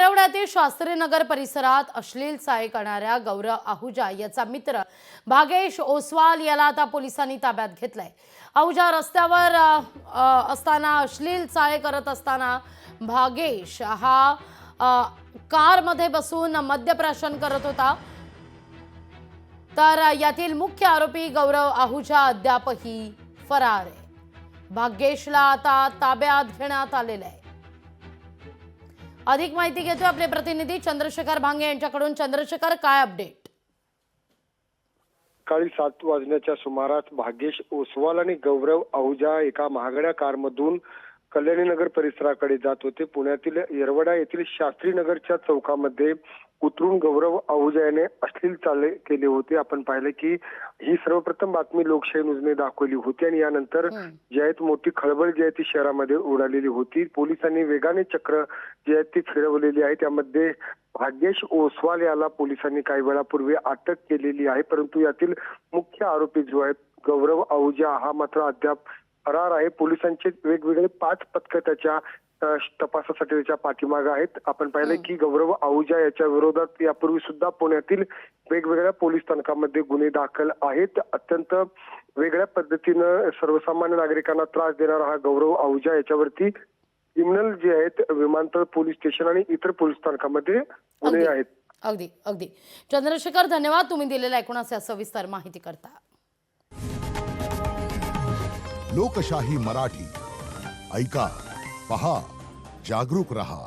येरवड्यातील शास्त्रीनगर परिसरात अश्लील चाळे करणाऱ्या गौरव आहुजा याचा मित्र भागेश ओसवाल याला आता पोलिसांनी ताब्यात घेतलंय। आहुजा रस्त्यावर असताना अश्लील चाळे करत असताना भागेश हा कारमध्ये बसून मद्यप्राशन करत होता। तर यातील मुख्य आरोपी गौरव आहुजा अद्यापही फरार आहे। भागेशला आता ताब्यात घेण्यात आलेलं आहे। अधिक माहिती घेतोय आपले प्रतिनिधी चंद्रशेखर भांगे यांच्याकडून। चंद्रशेखर, काय अपडेट? सकाळी 7 वाजण्याच्या सुमारास भागेश ओसवाल आणि गौरव आहुजा एका महागड्या कारमधून कल्याणीनगर परिसराकडे जात होते। पुण्यातील येरवडा येथील शास्त्रीनगरच्या चौकामध्ये उतरून गौरव आहुजा याने अश्लील चाळे केले होते। आपण पाहिले की ही सर्वप्रथम बातमी लोकशाही न्यूजने दाखवली होती आणि यानंतर जी आहे मोठी खळबळ जी आहे ती शहरामध्ये उडालेली होती। पोलिसांनी वेगाने चक्र जी आहे ती फिरवलेली आहे। त्यामध्ये भागेश ओसवाल याला पोलिसांनी काही वेळापूर्वी अटक केलेली आहे, परंतु यातील मुख्य आरोपी जो आहे गौरव आहुजा हा मात्र अद्याप फरार आहे। पोलिसांचे वेगवेगळे 5 पथकं त्याच्या तपासासाठी त्याच्या पाठीमागे आहेत। आपण पाहिले की गौरव आहुजा याच्या विरोधात यापूर्वी सुद्धा पुण्यातील वेगवेगळ्या पोलीस स्थानकामध्ये गुन्हे दाखल आहेत। अत्यंत वेगळ्या पद्धतीनं सर्वसामान्य नागरिकांना त्रास देणारा हा गौरव आहुजा याच्यावरती क्रिमिनल जे आहेत विमानतळ पोलीस स्टेशन आणि इतर पोलीस स्थानकामध्ये गुन्हे आहेत। अगदी अगदी चंद्रशेखर, धन्यवाद तुम्ही दिलेल्या एकूण सविस्तर माहिती करता। लोकशाही मराठी ऐका, पहा, जागरूक रहा।